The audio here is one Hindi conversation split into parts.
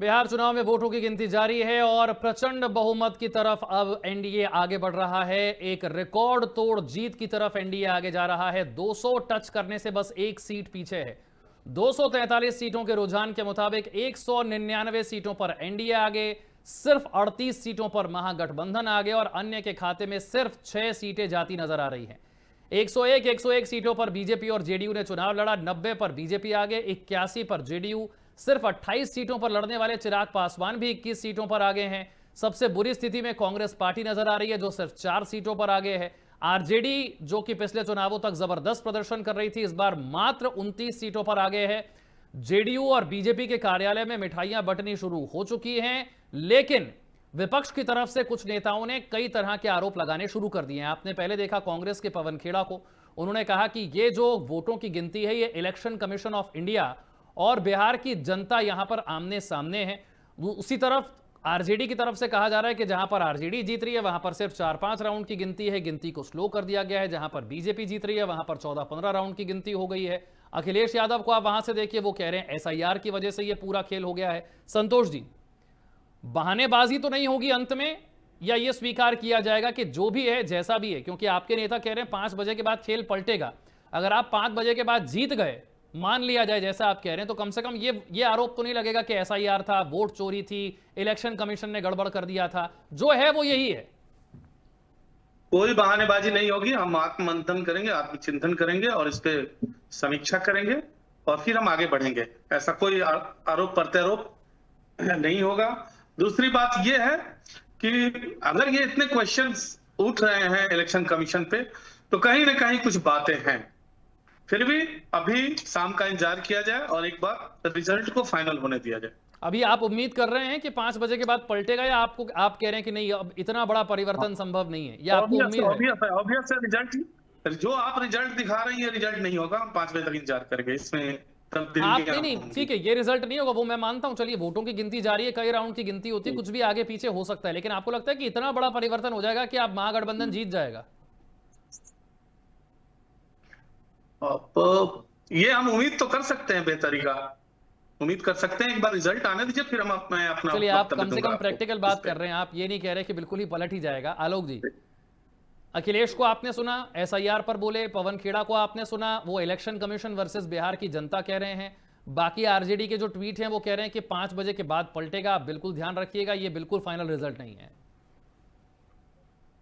बिहार चुनाव में वोटों की गिनती जारी है और प्रचंड बहुमत की तरफ अब एनडीए आगे बढ़ रहा है। एक रिकॉर्ड तोड़ जीत की तरफ एनडीए आगे जा रहा है। 200 टच करने से बस एक सीट पीछे है। 243 सीटों के रुझान के मुताबिक 199 सीटों पर एनडीए आगे, सिर्फ 38 सीटों पर महागठबंधन आगे और अन्य के खाते में सिर्फ 6 सीटें जाती नजर आ रही हैं। 101 सीटों पर बीजेपी और जेडीयू ने चुनाव लड़ा। 90 पर बीजेपी आगे, 81 पर जेडीयू। सिर्फ 28 सीटों पर लड़ने वाले चिराग पासवान भी 21 सीटों पर आगे हैं। सबसे बुरी स्थिति में कांग्रेस पार्टी नजर आ रही है, जो सिर्फ 4 सीटों पर आगे है। आरजेडी, जो कि पिछले चुनावों तक जबरदस्त प्रदर्शन कर रही थी, इस बार मात्र 29 सीटों पर आगे है। जेडीयू और बीजेपी के कार्यालय में मिठाइयां बंटनी शुरू हो चुकी हैं, लेकिन विपक्ष की तरफ से कुछ नेताओं ने कई तरह के आरोप लगाने शुरू कर दिए हैं। आपने पहले देखा कांग्रेस के पवन खेड़ा को, उन्होंने कहा कि ये जो वोटों की गिनती है, ये इलेक्शन कमीशन ऑफ इंडिया और बिहार की जनता यहां पर आमने सामने है। उसी तरफ आरजेडी की तरफ से कहा जा रहा है कि जहां पर आरजेडी जीत रही है वहां पर सिर्फ 4-5 राउंड की गिनती है, गिनती को स्लो कर दिया गया है। जहां पर बीजेपी जीत रही है वहां पर 14-15 राउंड की गिनती हो गई है। अखिलेश यादव को आप वहां से देखिए, वो कह रहे हैं एसआईआर की वजह से ये पूरा खेल हो गया है। संतोष जी, बहानेबाजी तो नहीं होगी अंत में, या ये स्वीकार किया जाएगा कि जो भी है जैसा भी है, क्योंकि आपके नेता कह रहे हैं 5 बजे के बाद खेल पलटेगा। अगर आप 5 बजे के बाद जीत गए, मान लिया जाए जैसा आप कह रहे हैं, तो कम से कम ये आरोप तो नहीं लगेगा कि एसआईआर था, वोट चोरी थी, इलेक्शन कमीशन ने गड़बड़ कर दिया था। जो है वो यही है। कोई बहानेबाजी नहीं होगी। हम आत्ममंथन करेंगे, आत्मचिंतन करेंगे और इस पे समीक्षा करेंगे और फिर हम आगे बढ़ेंगे। ऐसा कोई आरोप प्रत्यारोप नहीं होगा। दूसरी बात यह है कि अगर ये इतने क्वेश्चंस उठ रहे हैं इलेक्शन कमीशन पे, तो कहीं ना कहीं कुछ बातें हैं। फिर भी अभी शाम का इंतजार किया जाए और एक बार रिजल्ट को फाइनल होने दिया जाए। अभी आप उम्मीद कर रहे हैं कि 5 बजे के बाद पलटेगा, या आप कह रहे हैं कि नहीं, अब इतना बड़ा परिवर्तन संभव नहीं है, या आपको उम्मीद है? ऑब्वियस है रिजल्ट। जो आप रिजल्ट दिखा रही है, रिजल्ट नहीं होगा। हम 5 बजे तक इंतजार करेंगे, इसमें आप तब्दीलियां नहीं, होंगी। ठीक है, ये रिजल्ट नहीं होगा, वो मैं मानता हूं। चलिए, वोटों की गिनती जारी है, कई राउंड की गिनती होती है, कुछ भी आगे पीछे हो सकता है, लेकिन आपको लगता है कि इतना बड़ा परिवर्तन हो जाएगा कि आप महागठबंधन जीत जाएगा? तो ये हम उम्मीद तो कर सकते हैं, बेतरीका उम्मीद कर सकते हैं। एक बार रिजल्ट आने दीजिए, फिर मैं अपना चलिए, आप वक्तव्य कम से दूंगा कम आपको प्रैक्टिकल इस बात पे। कर रहे हैं, आप ये नहीं कह रहे कि बिल्कुल ही पलट ही जाएगा। आलोक जी, अखिलेश को आपने सुना, एसआईआर पर बोले। पवन खेड़ा को आपने सुना, वो इलेक्शन कमीशन वर्सेस बिहार की जनता कह रहे हैं। बाकी आरजेडी के जो ट्वीट हैं वो कह रहे हैं कि 5 बजे के बाद पलटेगा। आप बिल्कुल ध्यान रखिएगा, ये बिल्कुल फाइनल रिजल्ट नहीं है।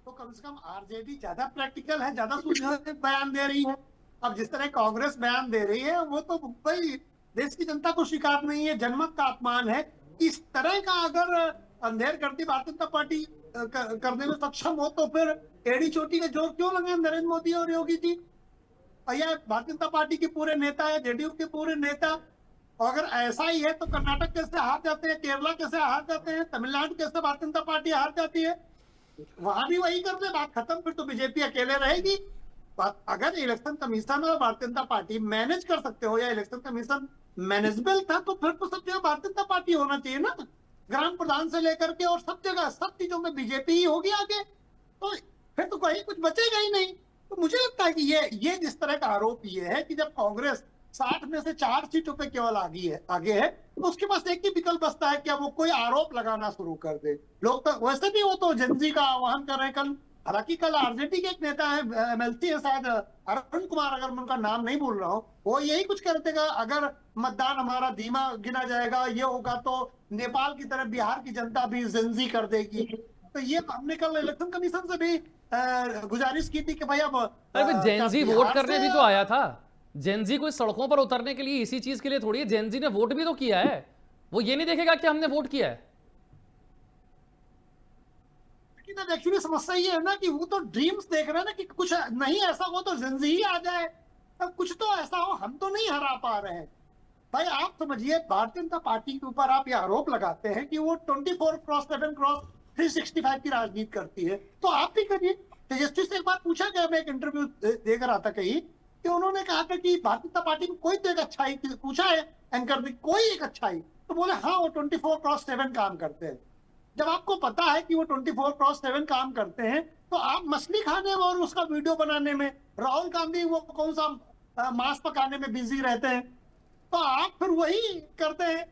तो कम से कम आरजेडी ज्यादा प्रैक्टिकल है, ज्यादा सुझाव बयान दे रही है। अब जिस तरह कांग्रेस बयान दे रही है, वो तो भाई देश की जनता को स्वीकार नहीं है, जनमत का अपमान है। इस तरह का अगर अंधेर करती भारतीय जनता पार्टी करने में सक्षम हो, तो फिर एड़ी चोटी का जोर क्यों लगे नरेंद्र मोदी और योगी जी? और यह भारतीय जनता पार्टी के पूरे नेता है, जेडीयू के पूरे नेता। और अगर ऐसा ही है तो कर्नाटक कैसे हार जाते हैं, केरला कैसे हार जाते हैं, तमिलनाडु कैसे भारतीय जनता पार्टी हार जाती है? वहां भी वही कर दे, बात खत्म। फिर तो बीजेपी अकेले रहेगी। अगर इलेक्शन कमीशन और भारतीय जनता पार्टी मैनेज कर सकते हो, या इलेक्शन कमीशन मैनेजेबल था, तो फिर तो सब जगह भारतीय जनता पार्टी होना चाहिए ना। ग्राम प्रधान से लेकर के और सब जगह सब चीजों में बीजेपी ही होगी आगे। तो फिर तो कहीं कुछ बचेगा ही नहीं। तो मुझे लगता है कि ये जिस तरह का आरोप ये है कि जब कांग्रेस 60 में से 4 सीटों पे केवल आगे है, तो उसके पास एक ही विकल्प बचता है कि अब वो कोई आरोप लगाना शुरू कर दे। लोग तो वैसे भी वो तो जनजी का आह्वान कर रहे हैं। कल हालांकि कल आरजेडी के एक नेता है, एमएलसी है शायद, अरुण कुमार, अगर मैं उनका नाम नहीं भूल रहा हूँ, वो यही कुछ कह रहे थे, अगर मतदान हमारा धीमा गिना जाएगा, ये होगा तो नेपाल की तरह बिहार की जनता भी जनजी कर देगी। तो ये हमने कल इलेक्शन कमीशन से भी गुजारिश की थी कि भाई अब अरे भाई, जेनजी वोट करने भी तो आया था। जेनजी कोई सड़कों पर उतरने के लिए इसी चीज के लिए थोड़ी है, जेनजी ने वोट भी तो किया है। वो ये नहीं देखेगा कि हमने वोट किया है? लेकिन एक्चुअली समस्या ये है ना कि वो तो ड्रीम्स देख रहे हैं ना कि कुछ नहीं ऐसा हो तो जिंदगी ही आ जाए, तब कुछ तो ऐसा हो। हम तो नहीं हरा पा रहे हैं। भाई आप समझिए, भारतीय जनता पार्टी के ऊपर आप ये आरोप लगाते हैं कि वो 24x7x365 की राजनीति करती है, तो आप भी करिए। तेजस्वी से एक बार पूछा गया, मैं एक इंटरव्यू देकर रहा था कहीं, कि उन्होंने कहा था कि भारतीय जनता पार्टी में कोई तो एक अच्छाई पूछा है एंकर ने, कोई एक अच्छाई, तो बोले हाँ वो 24x7 काम करते हैं। जब आपको पता है कि वो 24x7 काम करते हैं, तो आप मछली खाने में और उसका वीडियो बनाने में, राहुल गांधी वो कौन सा मांस पकाने में बिजी रहते हैं, तो आप फिर वही करते हैं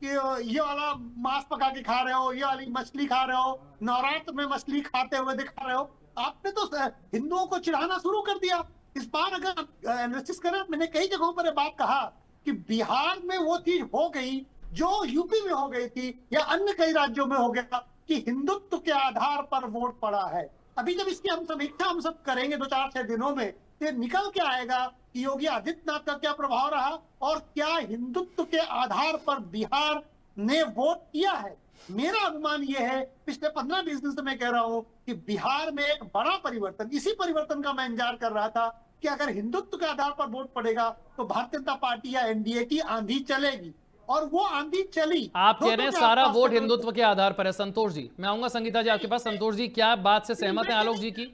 कि ये वाला मांस पका के खा रहे हो, ये वाली मछली खा रहे हो, नवरात्र में मछली खाते हुए दिखा रहे हो। आपने तो हिंदुओं को चिढ़ाना शुरू कर दिया। इस बार अगर एनालिसिस करें, मैंने कई जगहों पर ये बात कहा कि बिहार में वो चीज हो गई जो यूपी में हो गई थी या अन्य कई राज्यों में हो गया कि हिंदुत्व के आधार पर वोट पड़ा है। अभी जब इसकी हम समीक्षा हम सब करेंगे 2-4-6 दिनों में, तो निकल के आएगा कि योगी आदित्यनाथ का क्या प्रभाव रहा और क्या हिंदुत्व के आधार पर बिहार ने वोट किया है। मेरा अनुमान यह है, पिछले 15-20 दिन से मैं कह रहा हूं कि बिहार में एक बड़ा परिवर्तन, इसी परिवर्तन का मैं इंतजार कर रहा था कि अगर हिंदुत्व के आधार पर वोट पड़ेगा तो भारतीय जनता पार्टी या एनडीए की आंधी चलेगी, और वो आंधी चली। आप कह रहे हैं सारा वोट हिंदुत्व के आधार पर है। संतोष जी, मैं आऊंगा संगीता जी आपके पास। संतोष जी, क्या बात से सहमत हैं आलोक जी की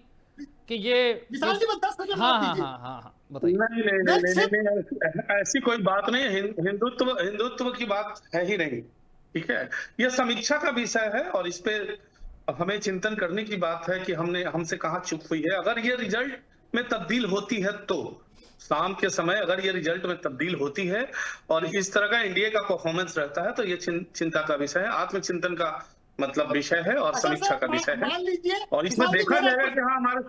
कि ये विशाल जी, 10 सेकंड हाँ बात हाँ दीजिए। हाँ हाँ हाँ बताइए। नहीं, ऐसी कोई बात नहीं है। हिंदुत्व की बात है ही नहीं। ठीक है, यह समीक्षा का विषय है और इस पे हमें चिंतन करने की बात है कि हमसे कहाँ चूक हुई है। अगर ये रिजल्ट में तब्दील होती है तो शाम के समय अगर ये रिजल्ट में तब्दील होती है और इस तरह का एनडीए का परफॉर्मेंस रहता है तो ये चिंता का विषय है, आत्मचिंतन का मतलब विषय है और समीक्षा का विषय है। मान लीजिए और इसमें विशाल जी, देखा मेरा जाएगा कि हाँ, हमारे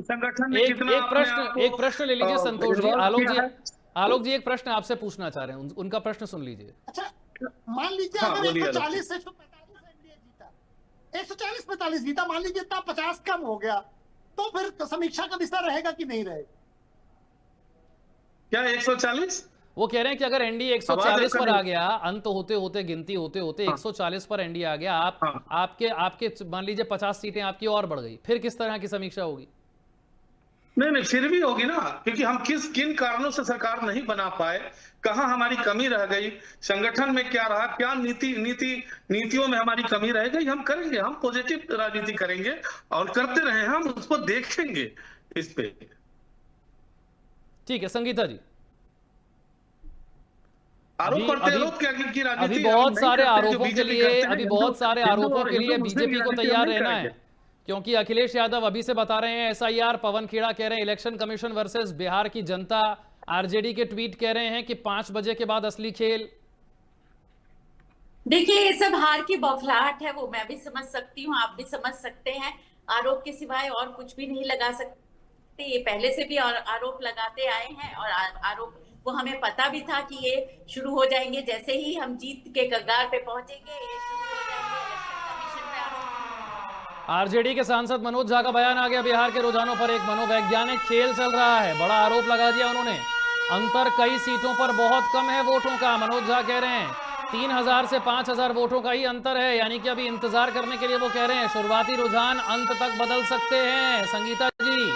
संगठन ने कितना एक प्रश्न ले लीजिए संतोष जी। involve आलोक जी एक प्रश्न आपसे पूछना चाह रहे हैं, उनका प्रश्न सुन लीजिए। अच्छा, मान लीजिए हाँ, अगर बोलिए 140 से 145 एनडीए जीता, 140-45 जीता, मान लीजिए इतना 50 कम हो गया, तो फिर समीक्षा का विषय रहेगा कि नहीं रहेगा? क्या 140? वो कह रहे हैं कि अगर एनडीए 140 पर आ गया, अंत होते होते गिनती होते होते हाँ। 140 पर एनडीए आ गया, हाँ। आपके मान लीजिए 50 सीटें आपकी और बढ़ गई, फिर किस तरह की समीक्षा होगी? नहीं, फिर भी होगी ना, क्योंकि हम किन कारणों से सरकार नहीं बना पाए, कहां हमारी कमी रह गई, संगठन में क्या रहा, क्या नीतियों में हमारी कमी रह गई, हम करेंगे, हम पॉजिटिव राजनीति करेंगे और करते रहे, हम उसको देखेंगे इस पे। ठीक है संगीता जी, आरोप प्रत्यारोप की राजनीति अभी बहुत सारे आरोपों के लिए हिंदू बीजेपी को तैयार रहना है, क्योंकि अखिलेश यादव अभी से बता रहे हैं एसआईआर, पवन खेड़ा कह रहे हैं इलेक्शन कमीशन वर्सेस बिहार की जनता, आरजेडी के ट्वीट कह रहे हैं कि 5 बजे के बाद असली खेल। देखिए, ये सब हार की बौखलाहट है, वो मैं भी समझ सकती हूँ, आप भी समझ सकते हैं। आरोप के सिवाय और कुछ भी नहीं लगा सकते। ये पहले से भी आरोप लगाते आए हैं और आरोप वो हमें पता भी था कि ये शुरू हो जाएंगे। जैसे ही हम जीत के कगार पे पहुंचेंगे, ये शुरू हो जाएंगे इलेक्शन कमीशन पे आरोप। आरजेडी के सांसद मनोज झा का बयान आ गया, बिहार के रुझानों पर एक मनोवैज्ञानिक खेल चल रहा है, बड़ा आरोप लगा दिया उन्होंने। अंतर कई सीटों पर बहुत कम है वोटों का, मनोज झा कह रहे हैं 3000 से 5000 वोटों का ही अंतर है, यानी कि अभी इंतजार करने के लिए वो कह रहे हैं शुरुआती रुझान अंत तक बदल सकते हैं। संगीता जी,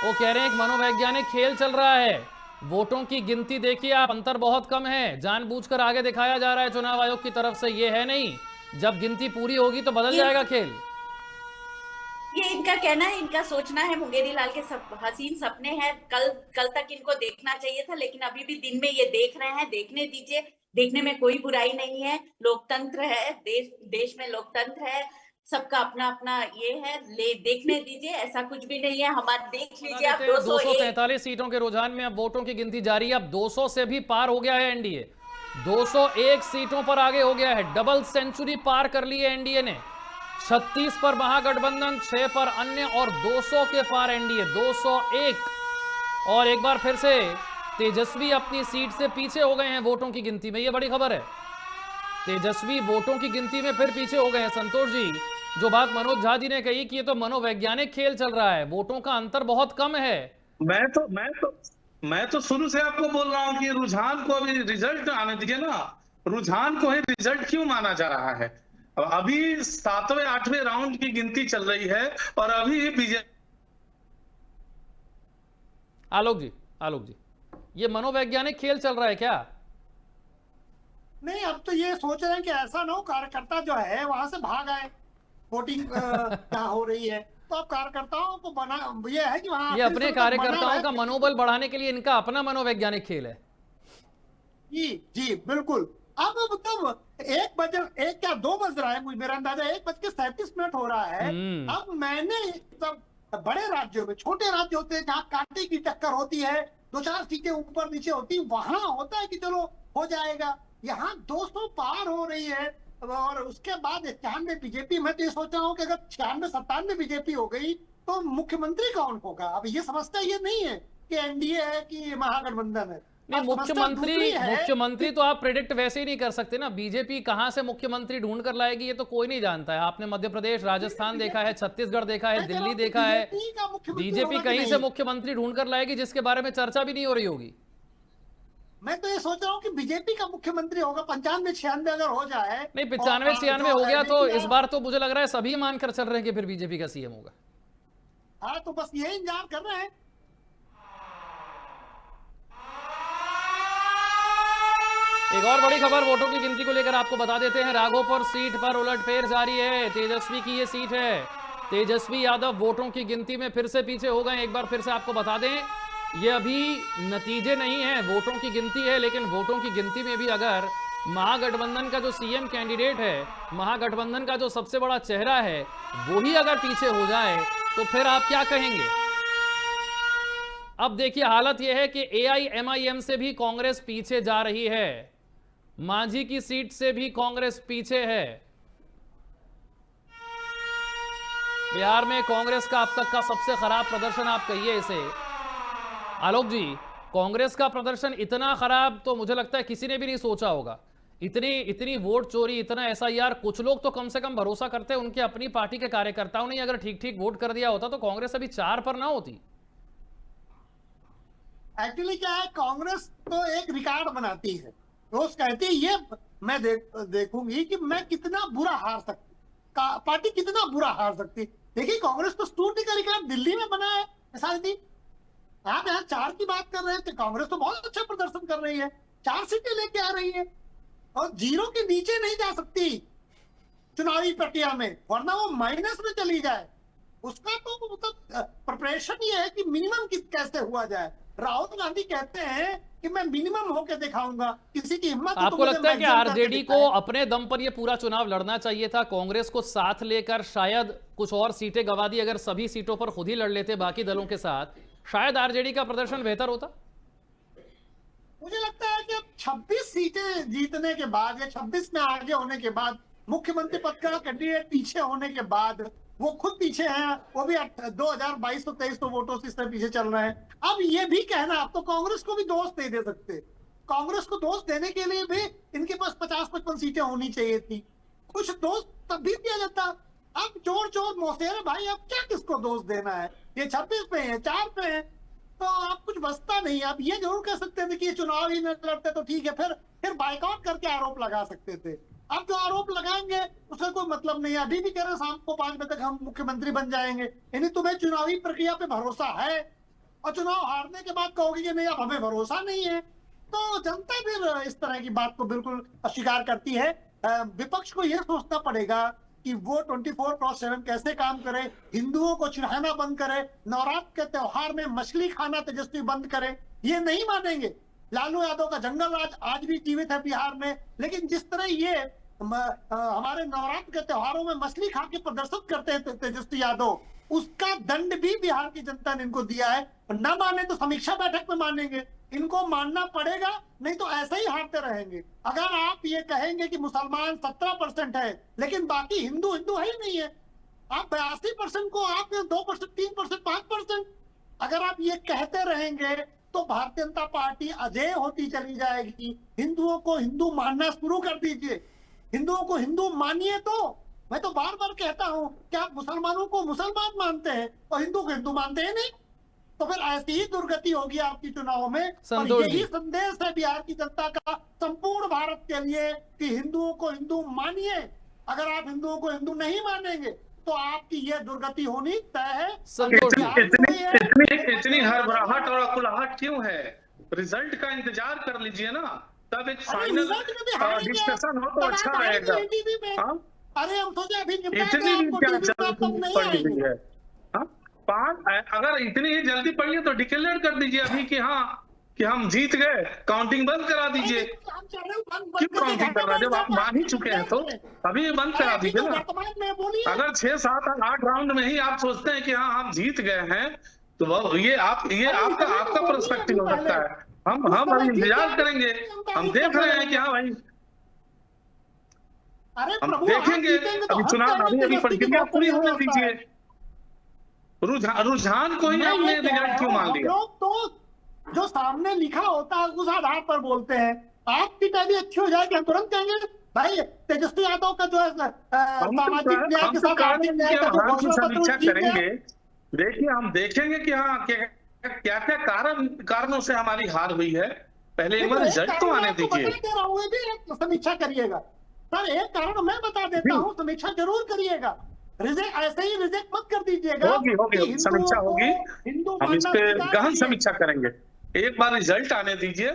वो कह रहे हैं एक मनोवैज्ञानिक खेल चल रहा है, वोटों की गिनती देखिए आप, अंतर बहुत कम है, जानबूझकर आगे दिखाया जा रहा है चुनाव आयोग की तरफ से, ये है नहीं, जब गिनती पूरी होगी तो बदल जाएगा खेल। ये इनका कहना है, इनका सोचना है, मुंगेरी लाल के सब हसीन सपने हैं, कल तक इनको देखना चाहिए था, लेकिन अभी भी दिन में ये देख रहे हैं, देखने दीजिए, देखने में कोई बुराई नहीं है। लोकतंत्र है, देश में लोकतंत्र है, सबका अपना अपना ये है, देखने दीजिए, ऐसा कुछ भी नहीं है। हमारे देख लीजिए आप 243 सीटों के रुझान में अब वोटों की गिनती जारी है, अब 200 से भी पार हो गया है एनडीए, 201 सीटों पर आगे हो गया है, डबल सेंचुरी पार कर ली है एनडीए ने। 36 पर महागठबंधन, 6 पर अन्य और 200 के पार एनडीए, 201। और एक बार फिर से तेजस्वी अपनी सीट से पीछे हो गए हैं वोटों की गिनती में, ये बड़ी खबर है। तेजस्वी वोटों की गिनती में फिर पीछे हो गए हैं। संतोष जी, जो बात मनोज झा जी ने कही कि ये तो मनोवैज्ञानिक खेल चल रहा है, वोटों का अंतर बहुत कम है। मैं तो शुरू से आपको बोल रहा हूं कि रुझान को अभी रिजल्ट आने दीजिए ना, रुझान को ही रिजल्ट क्यों माना जा रहा है? अभी 7वें 8वें राउंड की गिनती चल रही है और अभी बीजेपी। आलोक जी, ये मनोवैज्ञानिक खेल चल रहा है क्या? नहीं, अब तो ये सोच रहे हैं कि ऐसा ना हो कार्यकर्ता जो है वहां से भाग आए, वोटिंग क्या हो रही है, तो अब कार्यकर्ताओं को बना ये है कि वहां ये अपने कार्यकर्ताओं का मनोबल बढ़ाने के लिए इनका अपना मनोवैज्ञानिक खेल है। जी बिल्कुल। अब मतलब 2 बज रहा है, मुझे मेरा अंदाजा 1:37 हो रहा है। अब मैंने सब बड़े राज्यों में, छोटे राज्य होते हैं जहाँ कांटे की टक्कर होती है, 2-4 सीटें ऊपर नीचे होती, वहां होता है कि चलो हो जाएगा, यहाँ 200 पार हो रही है और उसके बाद 91 बीजेपी। मैं तो ये सोच रहा हूँ कि अगर 96-97 बीजेपी हो गई तो मुख्यमंत्री कौन होगा। अब ये समस्या ये नहीं है कि एनडीए है कि महागठबंधन है। नहीं, अब समस्या दूसरी है मुख्यमंत्री तो आप प्रेडिक्ट वैसे ही नहीं कर सकते ना। बीजेपी कहां से मुख्यमंत्री ढूंढ कर लाएगी ये तो कोई नहीं जानता है। आपने मध्य प्रदेश, राजस्थान देखा है, छत्तीसगढ़ देखा है, दिल्ली देखा है। बीजेपी कहीं से मुख्यमंत्री ढूंढ कर लाएगी जिसके बारे में चर्चा भी नहीं हो रही होगी। मैं तो ये सोच रहा हूँ कि बीजेपी का मुख्यमंत्री होगा 95-96 अगर हो जाए। नहीं, 95-96 हो गया तो इस बार तो मुझे लग रहा है सभी मानकर चल रहे हैं कि फिर बीजेपी का सीएम होगा। हाँ, तो बस यही इंतजार कर रहे हैं। एक और बड़ी खबर वोटों की गिनती को लेकर आपको बता देते हैं। राघोपुर सीट पर उलटफेर जारी है। तेजस्वी की ये सीट है। तेजस्वी यादव वोटों की गिनती में फिर से पीछे हो गए। एक बार फिर से आपको बता दें, ये अभी नतीजे नहीं है, वोटों की गिनती है। लेकिन वोटों की गिनती में भी अगर महागठबंधन का जो सीएम कैंडिडेट है, महागठबंधन का जो सबसे बड़ा चेहरा है, वो ही अगर पीछे हो जाए तो फिर आप क्या कहेंगे। अब देखिए, हालत यह है कि एआईएमआईएम से भी कांग्रेस पीछे जा रही है। मांझी की सीट से भी कांग्रेस पीछे है। बिहार में कांग्रेस का अब तक का सबसे खराब प्रदर्शन आप कहिए इसे। आलोक जी, कांग्रेस का प्रदर्शन इतना खराब तो मुझे लगता है किसी ने भी नहीं सोचा होगा। इतनी वोट चोरी, इतना एसआईआर। कुछ लोग तो कम से कम भरोसा करते हैं उनके अपनी पार्टी के कार्यकर्ताओं ने अगर ठीक ठीक वोट कर दिया होता तो कांग्रेस अभी 4 पर ना होती। एक्चुअली क्या है, कांग्रेस तो एक रिकॉर्ड बनाती है, रोज कहती है ये मैं देखूंगी कि मैं कितना बुरा हार सकती, पार्टी कितना बुरा हार सकती। देखिए, कांग्रेस तो स्टूटी का रिकॉर्ड दिल्ली में बना है। शायद आप यहाँ 4 की बात कर रहे हैं तो कांग्रेस तो बहुत अच्छा प्रदर्शन कर रही है, 4 सीटें लेके आ रही है और 0 के नीचे नहीं जा सकती चुनावी प्रक्रिया में, वरना वो माइनस में चली जाए। उसका तो मतलब प्रिपरेशन ये है कि मिनिमम कैसे हुआ जाए। राहुल गांधी कहते हैं कि मैं मिनिमम होके दिखाऊंगा, किसी की हिम्मत। आपको लगता है कि आरजेडी को अपने दम पर ये पूरा चुनाव लड़ना चाहिए था, कांग्रेस को साथ लेकर शायद कुछ और सीटें गवा दी, अगर सभी सीटों पर खुद ही लड़ लेते बाकी दलों के साथ, शायद आरजेडी का प्रदर्शन बेहतर होता। मुझे लगता है कि अब 26 सीटें जीतने के बाद या 26 में आगे होने के बाद, मुख्यमंत्री पद का कैंडिडेट पीछे होने के बाद, वो खुद पीछे हैं, वो भी 2022-23 वोटों से इससे पीछे चल रहे हैं। अब ये भी कहना, अब तो कांग्रेस को भी दोष नहीं दे सकते। कांग्रेस को दोष देने के लिए भी इनके पास 50-55 सीटें होनी चाहिए थी, कुछ दोष तब भी दिया जाता। अब चोर चोर मौसेरे भाई, अब क्या किसको दोष देना है। ये 26 पे है, 4 पे है, तो आप कुछ बचता नहीं। आप ये जरूर कह सकते थे कि ये चुनाव ही न लड़ते तो ठीक है, फिर बाइकआउट करके आरोप लगा सकते थे। अब जो आरोप लगाएंगे उसका कोई मतलब नहीं है। अभी भी कह रहे शाम को 5 बजे तक हम मुख्यमंत्री बन जाएंगे, यानी तुम्हें चुनावी प्रक्रिया पे भरोसा है और चुनाव हारने के बाद कहोगे कि नहीं अब हमें भरोसा नहीं है, तो जनता फिर इस तरह की बात को बिल्कुल अस्वीकार करती है। विपक्ष को यह सोचना पड़ेगा कि वो 24/7 कैसे काम करे, हिंदुओं को चिढ़ाना बंद करे, नवरात्र के त्योहार में मछली खाना तेजस्वी बंद करे। ये नहीं मानेंगे। लालू यादव का जंगल राज आज भी जीवित है बिहार में, लेकिन जिस तरह ये हमारे नवरात्र के त्योहारों में मछली खा के प्रदर्शन करते हैं तेजस्वी यादव, उसका दंड भी बिहार की जनता ने इनको दिया है। न माने तो समीक्षा बैठक में मानेंगे, इनको मानना पड़ेगा, नहीं तो ऐसे ही हारते रहेंगे। अगर आप ये कहेंगे कि मुसलमान 17% है लेकिन बाकी हिंदू है ही नहीं है, आप 82% को आप 2%, 3%, 5%, अगर आप ये कहते रहेंगे तो भारतीय जनता पार्टी अजेय होती चली जाएगी। हिंदुओं को हिंदू मानना शुरू कर दीजिए, हिंदुओं को हिंदू मानिए। तो मैं तो बार बार कहता हूं कि आप मुसलमानों को मुसलमान मानते हैं और हिंदू को हिंदू मानते हैं नहीं, तो फिर ऐसी ही दुर्गति होगी आपकी चुनाव में। और यही संदेश है बिहार की जनता का संपूर्ण भारत के लिए कि हिंदुओं को हिंदू मानिए। अगर आप हिंदुओं को हिंदू नहीं मानेंगे तो आपकी यह दुर्गति होनी तय है। इतनी हड़बड़ाहट और अकुलाहट क्यों है? रिजल्ट का इंतजार कर लीजिए ना, तब एक फाइनल डिस्कशन हो तो अच्छा रहेगा। अरे हम सोचे अभी इतनी भी क्या जल्दी पड़ रही है? अगर इतनी ही जल्दी पड़ी है तो डिक्लेयर कर दीजिए अभी कि हाँ कि हम जीत गए, काउंटिंग बंद करा दीजिए। क्यों काउंटिंग कर रहा है? जब आप मान ही चुके हैं तो अभी बंद करा दीजिए ना। अगर 6, 7, 8 राउंड में ही आप सोचते हैं कि हाँ हम जीत गए हैं तो ये आपका पर्सपेक्टिव हो सकता है। हम इंतजार करेंगे, हम देख रहे हैं कि हाँ भाई अरे हम प्रभु, आप देखेंगे, जीतेंगे तो अभी हम चुनाव कहेंगे अभी जबरदस्ती की प्रक्रिया बात पूरी नहीं होने होता है। दीजिए। रुझान को ही मैं आपने ये कह रिजल्ट रहा क्यों हूँ, मान हम लिया? लोग तो जो सामने लिखा होता है उस आधार पर बोलते हैं। आपकी टैली अच्छी हो जाएगी हम तुरंत कहेंगे भाई तेजस्वी यादव का जो है सामाजिक न्याय हम के तो साथ कह रहे आर्थिक हैं न्याय कि का हम जो हार की घोषणा पत्र समीक्षा जीत गया। करेंगे। देखिए, हम देखेंगे कि हाँ क्या क्या कारणों से हमारी हार हुई है। पहले एक नहीं, तो बार एक रिजल्ट तो कारण मैं आने आपको बता दीजिए। दे रहा हूँ, ये भी एक समीक्षा करिएगा सर। एक कारण मैं बता देता जी, हूँ, समीक्षा जरूर करिएगा। रिजेक्ट ऐसे ही रिजेक्ट मत कर दीजिएगा होगी होगी कि होगी, समीक्षा हिंदुओं को होगी। हिंदू हम इस मानना पे स्वीकार गहन करिए। समीक्षा करेंगे। एक बार रिजल्ट आने दीजिए।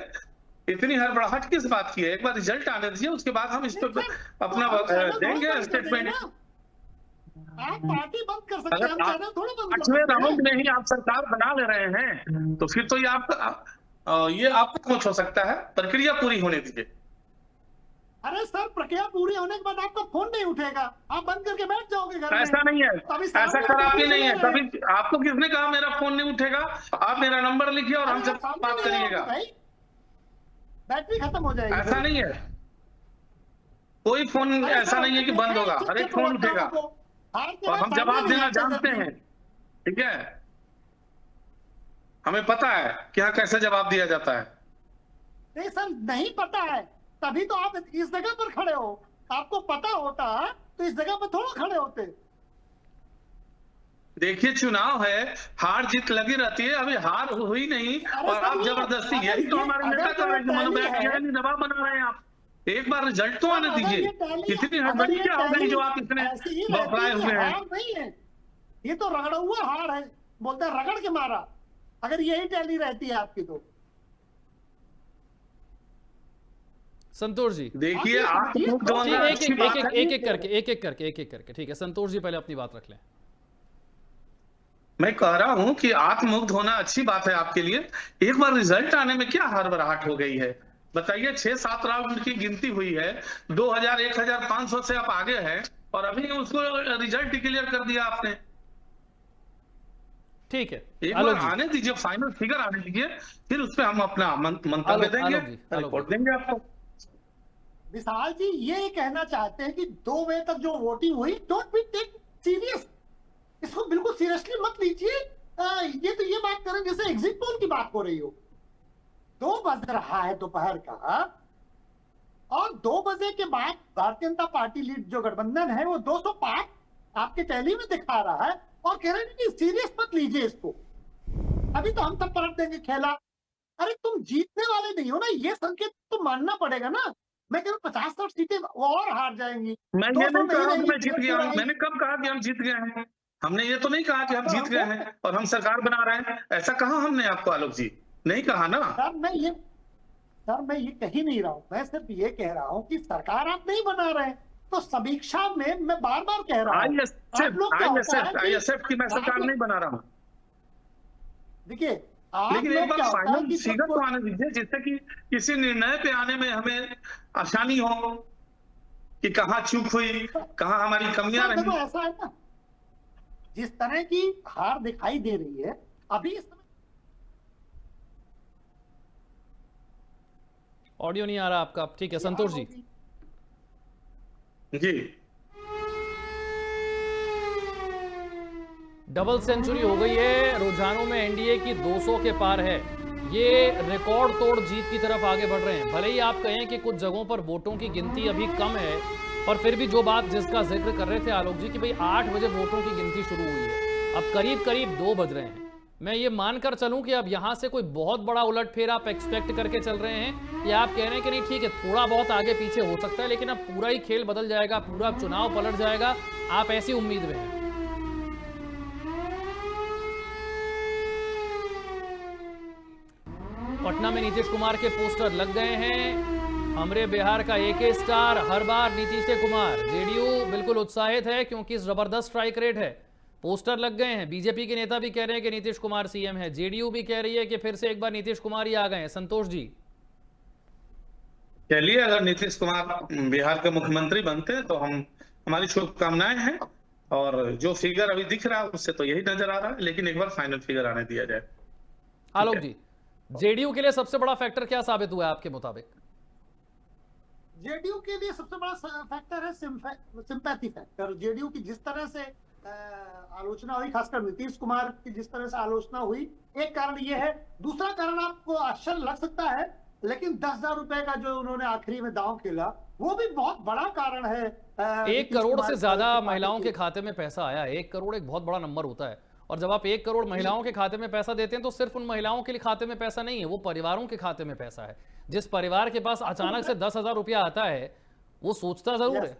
इतनी हड़बड़ाहट किस बात की है? एक बार रिजल्ट आने दीजिए, उसके बाद हम इस नहीं पे सर, तो अपना हम चैनल थोड़ा देंगे बंद कर देंगे स्टेटमेंट। ना। आप पार्टी बंद कर सकते हैं, अगर हम आप चैनल थोड़ा बंद कर पांचवें सकते हैं। राउंड में ही आप सरकार बना ले रहे हैं, तो फिर तो ये आपका कोच हो सकता है। प्रक्रिया पूरी होने दीजिए। अरे सर, प्रक्रिया पूरी होने के बाद आपका फोन नहीं उठेगा, आप बंद करके बैठ जाओगे घर में। ऐसा नहीं है, तो अभी ऐसा सामने खराबी टिकट नहीं ले है। रहे हैं। कभी आपको किसने कहा मेरा फोन नहीं उठेगा? आप मेरा नंबर लिखिए और अरे हमसे आप सामने बात नहीं आओगे करिएगा। भाई, बैटरी खत्म हो जाएगी ऐसा फिर। नहीं है, कोई फोन अरे ऐसा सर, नहीं है हमने कि बंद देखा है होगा, अच्छे हर अच्छे एक फोन उठेगा। प्रवक्ताओं को, हार के और बाद हम सामने जवाब नहीं देना आते जानते जल्दी। हैं, ठीक है। हमें पता है कि यहाँ कैसे जवाब दिया जाता है। नहीं सर, नहीं पता है, तभी तो आप इस जगह पर खड़े हो। आपको पता होता तो इस जगह पर थोड़ा खड़े होते। देखिए, चुनाव है, हार जीत लगी रहती है। अभी हार हुई नहीं अरे और सर, आप ये जबरदस्ती, अगर यही तो ये हमारे नेता अगर का तो ये टैली है दबाव बना रहे हैं आप। एक बार रिजल्ट तो सर, आने अगर दीजिए। ये टैली इतनी अगर हड़बड़ी ये क्या हो गई टैली जो आप इतने ऐसी ही रहती बौखलाए कि हुए हैं? हार नहीं है, ये तो रगड़ा हुआ हार है, बोलते हैं रगड़ के मारा। अगर यही टैली रहती है आपकी तो संतोष जी, देखिए, ये आप समझिए, मुक्त दो ठीक होना है, सेकंड अच्छी बात है। एक एक करके ठीक है। संतोष जी पहले अपनी बात रख लें। मैं कह रहा हूं कि आत्ममुक्त होना अच्छी बात है आपके लिए। एक बार रिजल्ट आने में क्या हड़बड़ाहट हो गई है? बताइए, 6-7 राउंड की गिनती हुई है, 2000 1500 से आप आगे हैं और अभी उसको रिजल्ट डिक्लेयर कर दिया आपने। ठीक है, एक बार आलोक जी, आने दीजिए, फाइनल फिगर आने दीजिए, फिर उस पर हम अपना मंतव्य आलोक देंगे, जी, आलोक रिपोर्ट जी। देंगे आपको। विशाल जी ये कहना चाहते हैं कि 2 बजे तक जो वोटिंग हुई, डोंट बी टेक सीरियस, इसको बिल्कुल सीरियसली मत लीजिए। ये तो ये बात करें जैसे एग्जिट पोल की बात हो रही हो। 2 बज रहा है दोपहर का, और 2 बजे के बाद भारतीय जनता पार्टी लीड जो गठबंधन है वो 205 आपके टैली में दिखा रहा है, और कह रहे हैं कि सीरियस मत लीजिए इसको, अभी तो हम सब पलट देंगे खेला। अरे तुम जीतने वाले नहीं हो ना, ये संकेत तो मानना पड़ेगा ना। मैं कह रहा हूँ 50-60 सीटें वो और हार जाएंगी, मैं ये 200 नहीं कह रहा हूं कि रहेंगी, मैं जीत 150 गया हूं। रहेंगी। मैंने कब कहा कि हम जीत गए हैं? हमने ये तो नहीं कहा कि हम तो जीत गए हमको हैं और हम सरकार बना रहे हैं। ऐसा कहा हमने आपको, आलोक जी? नहीं कहा ना। सर मैं ये कह ही नहीं रहा हूं, मैं सिर्फ ये कह रहा हूं कि सरकार आप नहीं बना रहे हैं। तो समीक्षा में मैं बार बार कह रहा हूं, आप लोग क्या होता है आई एक्सेप्ट कि मैं सरकार नहीं बना रहा हूं, देखिए आप लेकिन एक लोग बार क्या होता है फाइनल कि फिगर तो आने दीजिए, जिससे कि किसी निर्णय पे आने में हमें आसानी हो कि कहाँ चूक हुई, कहाँ हमारी कमियां सर देखो रही। ऐसा है ना, जिस तरह की हार दिखाई दे रही है अभी इस समय, ऑडियो नहीं आ रहा आपका, ठीक है संतोष जी। जी, डबल सेंचुरी हो गई है, रुझानों में एनडीए की 200 के पार है। ये रिकॉर्ड तोड़ जीत की तरफ आगे बढ़ रहे हैं। भले ही आप कहें कि कुछ जगहों पर वोटों की गिनती अभी कम है, पर फिर भी जो बात जिसका जिक्र कर रहे थे आलोक जी कि भाई 8 बजे वोटों की गिनती शुरू हुई है, अब करीब करीब 2 बज रहे हैं। मैं ये मानकर चलूं कि अब यहां से कोई बहुत बड़ा उलटफेर आप एक्सपेक्ट करके चल रहे हैं, या आप कह रहे हैं कि नहीं ठीक है थोड़ा बहुत आगे पीछे हो सकता है, लेकिन अब पूरा ही खेल बदल जाएगा, पूरा चुनाव पलट जाएगा, आप ऐसी उम्मीद में हैं? पटना में नीतीश कुमार के पोस्टर लग गए हैं। हमरे बिहार का एके स्टार हर बार नीतीश कुमार। जेडीयू बिल्कुल उत्साहित है क्योंकि जबरदस्त स्ट्राइक रेट है। पोस्टर लग गए हैं। बीजेपी के नेता भी कह रहे हैं कि नीतीश कुमार सीएम है। जेडीयू भी कह रही है कि फिर से एक बार नीतीश कुमार ही आ गए हैं। संतोष जी, चलिए, अगर नीतीश कुमार बिहार के मुख्यमंत्री बनते हैं तो हमारी शुभकामनाएं हैं, और जो फिगर अभी दिख रहा है उससे तो यही नजर आ रहा है, लेकिन एक बार फाइनल फिगर आने दिया जाए। आलोक जी, जेडीयू के लिए सबसे बड़ा फैक्टर क्या साबित हुआ है आपके मुताबिक? जेडीयू के लिए सबसे बड़ा फैक्टर है सिंपैथी फैक्टर। जेडीयू की जिस तरह से आलोचना हुई, खासकर नीतीश कुमार की जिस तरह से आलोचना हुई, एक कारण ये है। दूसरा कारण आपको आश्चर्य लग सकता है, लेकिन 10,000 रुपए का जो उन्होंने आखिरी में दांव खेला, वो भी बहुत बड़ा कारण है। 1 करोड़ से ज्यादा महिलाओं के खाते में पैसा आया। 1 करोड़ एक बहुत बड़ा नंबर होता है, और जब आप 1 करोड़ महिलाओं के खाते में पैसा देते हैं तो सिर्फ उन महिलाओं के लिए खाते में पैसा नहीं है, वो परिवारों के खाते में पैसा है। जिस परिवार के पास अचानक से 10,000 रुपया आता है, वो सोचता जरूर है।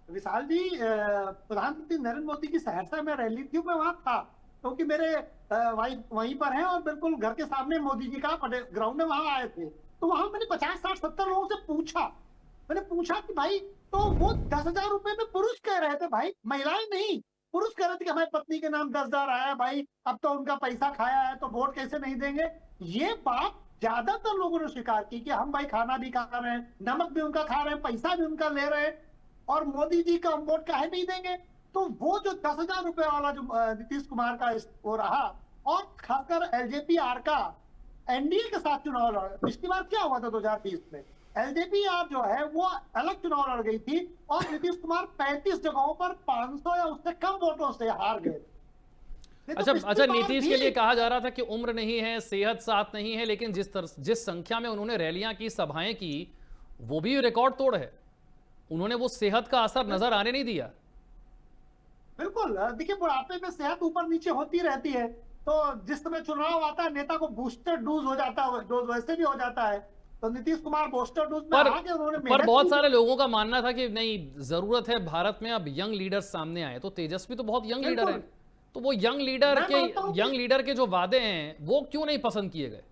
विशाल जी, प्रधानमंत्री नरेंद्र मोदी की सहरसा में रैली थी, मैं वहां था क्योंकि मेरे वाइफ वहीं पर हैं और बिल्कुल घर के सामने मोदी जी का ग्राउंड में वहां आए थे। तो वहां मैंने 50, 60, 70 लोगों से पूछा, मैंने पूछा कि भाई, तो वो 10,000 रुपए में पुरुष कह रहे थे, भाई महिलाएं नहीं, पुरुष कह रहे थे कि हमारी पत्नी के नाम 10,000 आया भाई, अब तो उनका पैसा खाया है तो वोट कैसे नहीं देंगे। ये बात ज्यादातर लोगों ने स्वीकार की कि हम भाई खाना भी खा रहे हैं, नमक भी उनका खा रहे हैं, पैसा भी उनका ले रहे हैं, और मोदी जी का हम वोट काहे नहीं देंगे। तो वो जो 10,000 रुपए वाला जो नीतीश कुमार का वो रहा, और खासकर एलजेपी-आर का एनडीए के साथ चुनाव लड़ा। पिछली बार क्या हुआ था 2020 में, एलजेपी-आर जो है वो अलग चुनाव लड़ गई थी और नीतीश कुमार 35 जगहों पर 500 या उससे कम वोटों से हार गए। अच्छा, नीतीश के लिए कहा जा रहा था कि उम्र नहीं है, सेहत साथ नहीं है, लेकिन जिस संख्या में उन्होंने रैलियां की, सभाएं की, वो भी रिकॉर्ड तोड़ है। उन्होंने वो सेहत का असर नजर आने नहीं दिया। बिल्कुल, देखिए बुढ़ापे में सेहत ऊपर नीचे होती रहती है, तो जिस समय चुनाव आता है नेता को बूस्टर डोज हो जाता है, डोज वैसे भी हो जाता है। तो नीतीश कुमार बूस्टर डोज में आगे उन्होंने पर बहुत सारे लोगों का मानना था कि नहीं, जरूरत है भारत में अब यंग लीडर्स सामने आए। तो तेजस्वी तो बहुत यंग लीडर है, तो वो यंग लीडर के जो वादे हैं वो क्यों नहीं पसंद किए गए।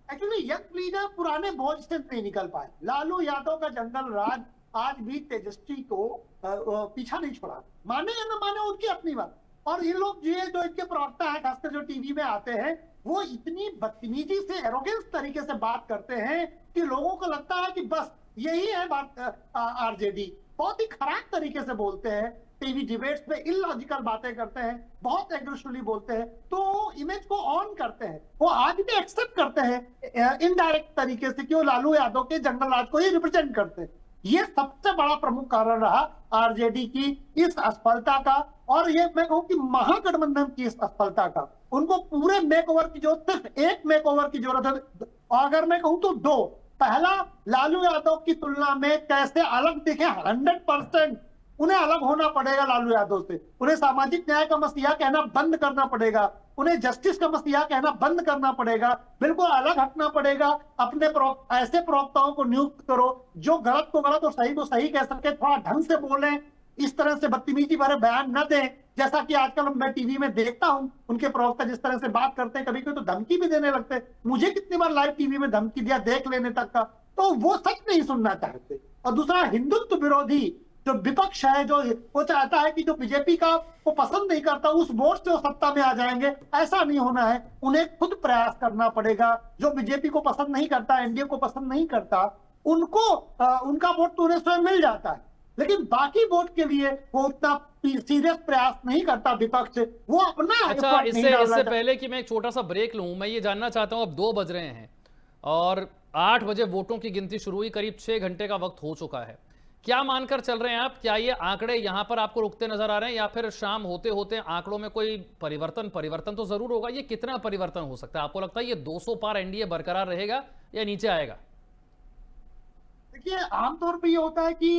एक्चुअली यंग लीडर पुराने बोझ से नहीं निकल पाए। लालू यादव का जंगल राज आज भी तेजस्वी को पीछा नहीं छोड़ा, माने या न माने उनकी अपनी बात। और ये लोग जो इनके प्रवक्ता है, खासकर जो टीवी में आते हैं, वो इतनी बदतमीजी से, एरोगेंस तरीके से बात करते हैं कि लोगों को लगता है कि बस यही है बात। आरजेडी बहुत ही खराब तरीके से बोलते हैं, टीवी डिबेट्स में इलॉजिकल बातें करते हैं, बहुत एग्रेसिवली बोलते हैं, तो इमेज को ऑन करते हैं। वो आज भी एक्सेप्ट करते हैं इनडायरेक्ट तरीके से कि वो लालू यादव के जंगल राज को ही रिप्रेजेंट करते हैं। ये सबसे बड़ा प्रमुख कारण रहा आरजेडी की इस असफलता का, और ये मैं कहूं कि महागठबंधन की इस असफलता का। उनको पूरे मेकओवर की जरूरत, सिर्फ एक मेकओवर की जरूरत है, अगर मैं कहूं तो 2। पहला, लालू यादव की तुलना में कैसे अलग दिखे, 100% उन्हें अलग होना पड़ेगा लालू यादव से। उन्हें सामाजिक न्याय का मसीहा कहना बंद करना पड़ेगा, उन्हें जस्टिस का मसीहा कहना बंद करना पड़ेगा, बिल्कुल अलग हटना पड़ेगा। अपने ऐसे प्रवक्ताओं को नियुक्त करो जो गलत को गलत और सही को सही कह सके, थोड़ा ढंग से बोलें, इस तरह से बदतमीजी भरे बयान न दें। जैसा कि आजकल मैं टीवी में देखता हूं, उनके प्रवक्ता जिस तरह से बात करते हैं, कभी कभी तो धमकी भी देने लगते हैं। मुझे कितनी बार लाइव टीवी में धमकी दिया, देख लेने तक का। तो वो सच नहीं सुनना चाहते। और दूसरा, हिंदुत्व विरोधी जो विपक्ष है, जो वो चाहता है कि जो बीजेपी का वो पसंद नहीं करता उस वोट से वो सत्ता में आ जाएंगे, ऐसा नहीं होना है। उन्हें खुद प्रयास करना पड़ेगा। जो बीजेपी को पसंद नहीं करता, एनडीए को पसंद नहीं करता, उनको उनका वोट तो उन्हें स्वयं मिल जाता है, लेकिन बाकी वोट के लिए वो उतना सीरियस प्रयास नहीं करता विपक्ष, वो अपना। अच्छा, इससे पहले कि मैं एक छोटा सा ब्रेक लूं, मैं ये जानना चाहता हूं, अब 2 बज रहे हैं और 8 बजे वोटों की गिनती शुरू हुई, करीब 6 घंटे का वक्त हो चुका है। क्या मानकर चल रहे हैं आप? क्या ये आंकड़े यहां पर आपको रुकते नजर आ रहे हैं, या फिर शाम होते होते आंकड़ों में कोई परिवर्तन तो जरूर होगा? ये कितना परिवर्तन हो सकता है? आपको लगता है ये 200 पार एनडीए बरकरार रहेगा या नीचे आएगा? देखिए, आमतौर पे ये होता है कि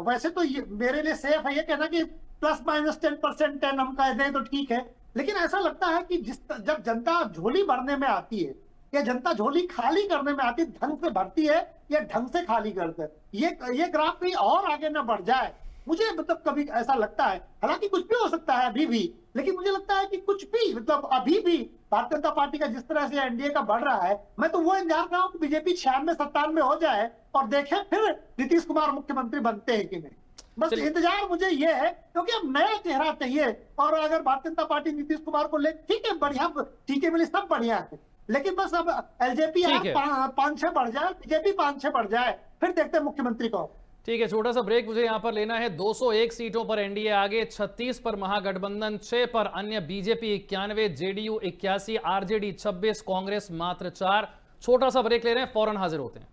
वैसे तो ये मेरे लिए सेफ है ये कहना कि ±10%, 10 हम कह दें तो ठीक है, लेकिन ऐसा लगता है कि जब जनता झोली भरने में आती है या जनता झोली खाली करने में आती है, ढंग से भरती है या ढंग से खाली करते हैं, ये ग्राफ भी और आगे न बढ़ जाए, मुझे मतलब कभी ऐसा लगता है। हालांकि कुछ भी हो सकता है अभी भी, लेकिन मुझे लगता है कि कुछ भी मतलब अभी भी भारतीय जनता पार्टी का जिस तरह से एनडीए का बढ़ रहा है, मैं तो वो इंतजार कर रहा हूँ कि बीजेपी 96-97 हो जाए और देखें फिर नीतीश कुमार मुख्यमंत्री बनते हैं कि नहीं। बस इंतजार मुझे ये है, क्योंकि अब नया चेहरा चाहिए। और अगर भारतीय जनता पार्टी नीतीश कुमार को ले, ठीक है, बढ़िया, ठीक है, मेरे सब बढ़िया है, लेकिन बस अब एलजेपी 5-6 बढ़ जाए, बीजेपी 5-6 बढ़ जाए, फिर देखते हैं मुख्यमंत्री को। ठीक है, छोटा सा ब्रेक मुझे यहां पर लेना है। 201 सीटों पर एनडीए आगे, 36 पर महागठबंधन, 6 पर अन्य, बीजेपी 91, जेडीयू 81, आरजेडी 26, कांग्रेस मात्र 4। छोटा सा ब्रेक ले रहे हैं, फौरन हाजिर होते हैं।